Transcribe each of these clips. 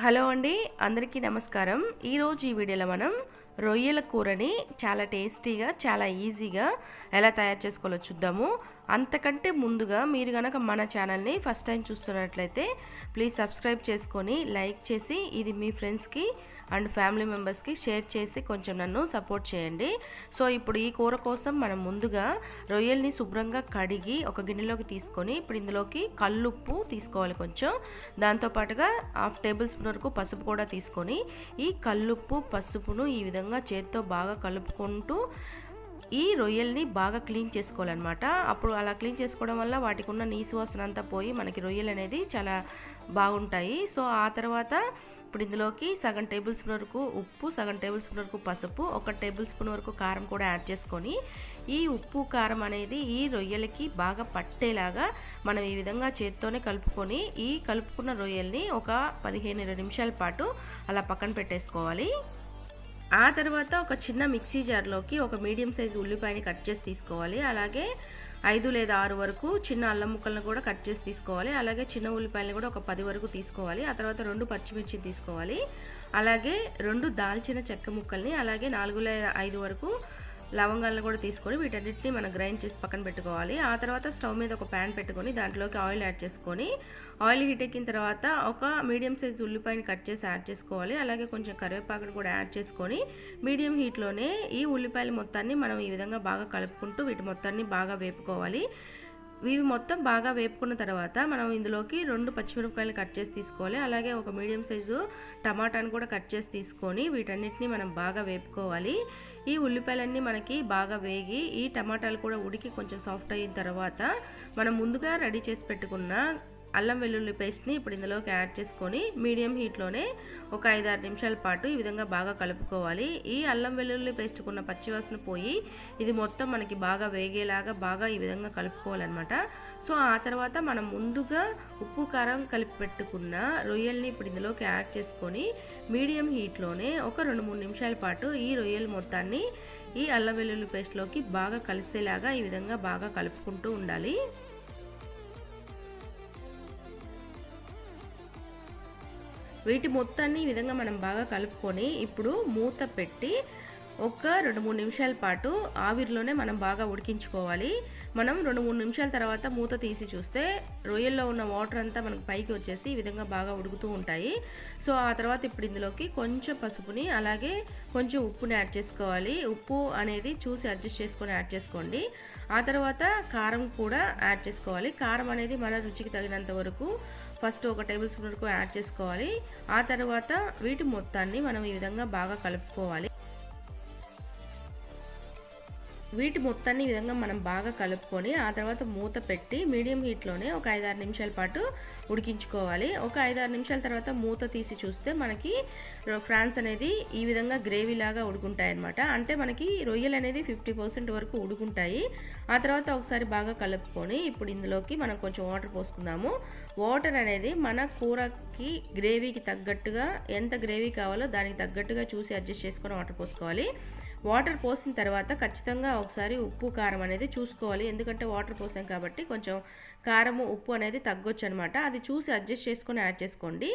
Hello అండి, అందరికీ నమస్కారం. ఈరోజు ఈ వీడియోలో మనం రొయ్యల కూరని చాలా టేస్టీగా, చాలా ఈజీగా ఎలా తయారు చేసుకోవాలో చూద్దాము. అంతకంటే ముందుగా మీరు కనుక మన ఛానల్ని ఫస్ట్ టైం చూస్తున్నట్లయితే ప్లీజ్ సబ్స్క్రైబ్ చేసుకొని లైక్ చేసి ఇది మీ ఫ్రెండ్స్కి అండ్ ఫ్యామిలీ మెంబర్స్కి షేర్ చేసి కొంచెం నన్ను సపోర్ట్ చేయండి. సో ఇప్పుడు ఈ కూర కోసం మనం ముందుగా రొయ్యల్ని శుభ్రంగా కడిగి ఒక గిన్నెలోకి తీసుకొని ఇప్పుడు ఇందులోకి కల్లుప్పు తీసుకోవాలి కొంచెం. దాంతోపాటుగా 1/2 టేబుల్ స్పూన్ వరకు పసుపు కూడా తీసుకొని ఈ కల్లుప్పు పసుపును ఈ విధంగా చేత్తో బాగా కలుపుకుంటూ ఈ రొయ్యల్ని బాగా క్లీన్ చేసుకోవాలన్నమాట. అప్పుడు అలా క్లీన్ చేసుకోవడం వల్ల వాటికి ఉన్న నీసు వాసన అంతా పోయి మనకి రొయ్యలు అనేది చాలా బాగుంటాయి. సో ఆ తర్వాత ఇప్పుడు ఇందులోకి సగం టేబుల్ స్పూన్ వరకు ఉప్పు, సగం టేబుల్ స్పూన్ వరకు పసుపు, 1 టేబుల్ స్పూన్ వరకు కారం కూడా యాడ్ చేసుకొని ఈ ఉప్పు కారం అనేది ఈ రొయ్యలకి బాగా పట్టేలాగా మనం ఈ విధంగా చేత్తోనే కలుపుకొని ఈ కలుపుకున్న రొయ్యల్ని ఒక 15-20 నిమిషాల పాటు అలా పక్కన పెట్టేసుకోవాలి. ఆ తర్వాత ఒక చిన్న మిక్సీ జార్లోకి ఒక మీడియం సైజు ఉల్లిపాయని కట్ చేసి తీసుకోవాలి. అలాగే 5 లేదా 6 వరకు చిన్న అల్లం ముక్కలను కూడా కట్ చేసి తీసుకోవాలి. అలాగే చిన్న ఉల్లిపాయలను కూడా ఒక 10 వరకు తీసుకోవాలి. ఆ తర్వాత 2 పచ్చిమిర్చి తీసుకోవాలి. అలాగే 2 దాల్చిన చెక్క ముక్కల్ని, అలాగే 4 లేదా 5 వరకు లవంగాలను కూడా తీసుకొని వీటన్నిటిని మనం గ్రైండ్ చేసి పక్కన పెట్టుకోవాలి. ఆ తర్వాత స్టవ్ మీద ఒక ప్యాన్ పెట్టుకొని దాంట్లోకి ఆయిల్ యాడ్ చేసుకొని ఆయిల్ హీట్ ఎక్కిన తర్వాత ఒక మీడియం సైజ్ ఉల్లిపాయని కట్ చేసి యాడ్ చేసుకోవాలి. అలాగే కొంచెం కరివేపాకును కూడా యాడ్ చేసుకొని మీడియం హీట్లోనే ఈ ఉల్లిపాయలు మొత్తాన్ని మనం ఈ విధంగా బాగా కలుపుకుంటూ వీటి మొత్తాన్ని బాగా వేపుకోవాలి. ఇవి మొత్తం బాగా వేపుకున్న తర్వాత మనం ఇందులోకి 2 పచ్చిమిరపకాయలు కట్ చేసి తీసుకోవాలి. అలాగే ఒక మీడియం సైజు టమాటాను కూడా కట్ చేసి తీసుకొని వీటన్నిటిని మనం బాగా వేపుకోవాలి. ఈ ఉల్లిపాయలన్నీ మనకి బాగా వేగి ఈ టమాటాలు కూడా ఉడికి కొంచెం సాఫ్ట్ అయిన తర్వాత మనం ముందుగా రెడీ చేసి పెట్టుకున్న అల్లం వెల్లుల్లి పేస్ట్ని ఇప్పుడు ఇందులోకి యాడ్ చేసుకొని మీడియం హీట్లోనే ఒక 5-6 నిమిషాల పాటు ఈ విధంగా బాగా కలుపుకోవాలి. ఈ అల్లం వెల్లుల్లి పేస్ట్కున్న పచ్చివాసన పోయి ఇది మొత్తం మనకి బాగా వేగేలాగా బాగా ఈ విధంగా కలుపుకోవాలన్నమాట. సో ఆ తర్వాత మనం ముందుగా ఉప్పు కారం కలిపి పెట్టుకున్న రొయ్యల్ని ఇప్పుడు ఇందులోకి యాడ్ చేసుకొని మీడియం హీట్లోనే ఒక 2-3 నిమిషాల పాటు ఈ రొయ్యలు మొత్తాన్ని ఈ అల్లం వెల్లుల్లి పేస్ట్లోకి బాగా కలిసేలాగా ఈ విధంగా బాగా కలుపుకుంటూ ఉండాలి. వీటి మొత్తాన్ని ఈ విధంగా మనం బాగా కలుపుకొని ఇప్పుడు మూత పెట్టి ఒక 2-3 నిమిషాల పాటు ఆవిరిలోనే మనం బాగా ఉడికించుకోవాలి. మనం 2-3 నిమిషాల తర్వాత మూత తీసి చూస్తే రొయ్యల్లో ఉన్న వాటర్ అంతా మనకు పైకి వచ్చేసి ఈ విధంగా బాగా ఉడుకుతూ ఉంటాయి. సో ఆ తర్వాత ఇప్పుడు ఇందులోకి కొంచెం పసుపుని అలాగే కొంచెం ఉప్పుని యాడ్ చేసుకోవాలి. ఉప్పు అనేది చూసి అడ్జస్ట్ చేసుకొని యాడ్ చేసుకోండి. ఆ తర్వాత కారం కూడా యాడ్ చేసుకోవాలి. కారం అనేది మన రుచికి తగినంత వరకు ఫస్ట్ 1 టేబుల్ స్పూన్ వరకు యాడ్ చేసుకోవాలి. ఆ తర్వాత వీటి మొత్తాన్ని మనం ఈ విధంగా బాగా కలుపుకోవాలి. వీటి మొత్తాన్ని ఈ విధంగా మనం బాగా కలుపుకొని ఆ తర్వాత మూత పెట్టి మీడియం హీట్లోనే ఒక 5-6 నిమిషాల పాటు ఉడికించుకోవాలి. ఒక 5-6 నిమిషాల తర్వాత మూత తీసి చూస్తే మనకి ఫ్రాన్స్ అనేది ఈ విధంగా గ్రేవీ లాగా ఉడుకుంటాయి అన్నమాట. అంటే మనకి రొయ్యలు అనేది 50% వరకు ఉడుకుంటాయి. ఆ తర్వాత ఒకసారి బాగా కలుపుకొని ఇప్పుడు ఇందులోకి మనం కొంచెం వాటర్ పోసుకుందాము. వాటర్ అనేది మన కూరకి గ్రేవీకి తగ్గట్టుగా ఎంత గ్రేవీ కావాలో దానికి తగ్గట్టుగా చూసి అడ్జస్ట్ చేసుకొని వాటర్ పోసుకోవాలి. వాటర్ పోసిన తర్వాత ఖచ్చితంగా ఒకసారి ఉప్పు కారం అనేది చూసుకోవాలి. ఎందుకంటే వాటర్ పోసాం కాబట్టి కొంచెం కారము ఉప్పు అనేది తగ్గొచ్చు అనమాట. అది చూసి అడ్జస్ట్ చేసుకొని యాడ్ చేసుకోండి.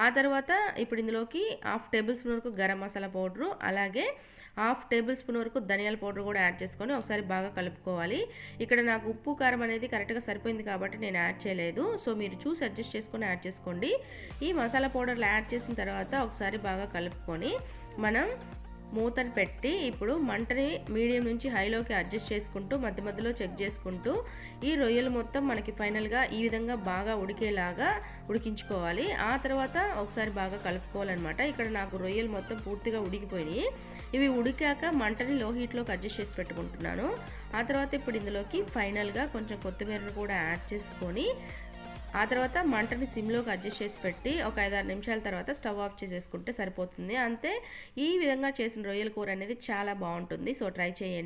ఆ తర్వాత ఇప్పుడు ఇందులోకి 1/2 టేబుల్ స్పూన్ వరకు గరం మసాలా పౌడరు, అలాగే 1/2 టేబుల్ స్పూన్ వరకు ధనియాల పౌడర్ కూడా యాడ్ చేసుకొని ఒకసారి బాగా కలుపుకోవాలి. ఇక్కడ నాకు ఉప్పు కారం అనేది కరెక్ట్గా సరిపోయింది కాబట్టి నేను యాడ్ చేయలేదు. సో మీరు చూసి అడ్జస్ట్ చేసుకొని యాడ్ చేసుకోండి. ఈ మసాలా పౌడర్లు యాడ్ చేసిన తర్వాత ఒకసారి బాగా కలుపుకొని మనం మూతను పెట్టి ఇప్పుడు మంటని మీడియం నుంచి హైలోకి అడ్జస్ట్ చేసుకుంటూ మధ్య మధ్యలో చెక్ చేసుకుంటూ ఈ రొయ్యలు మొత్తం మనకి ఫైనల్గా ఈ విధంగా బాగా ఉడికేలాగా ఉడికించుకోవాలి. ఆ తర్వాత ఒకసారి బాగా కలుపుకోవాలన్నమాట. ఇక్కడ నాకు రొయ్యలు మొత్తం పూర్తిగా ఉడికిపోయినాయి. ఇవి ఉడికాక మంటని లో హీట్లోకి అడ్జస్ట్ చేసి పెట్టుకుంటున్నాను. ఆ తర్వాత ఇప్పుడు ఇందులోకి ఫైనల్గా కొంచెం కొత్తిమీరను కూడా యాడ్ చేసుకొని ఆ తర్వాత మంటని సిమ్లోకి అడ్జస్ట్ చేసి పెట్టి ఒక 5-6 నిమిషాల తర్వాత స్టవ్ ఆఫ్ చేసేసుకుంటే సరిపోతుంది. అంతే. ఈ విధంగా చేసిన రొయ్యల కూర అనేది చాలా బాగుంటుంది. సో ట్రై చేయండి.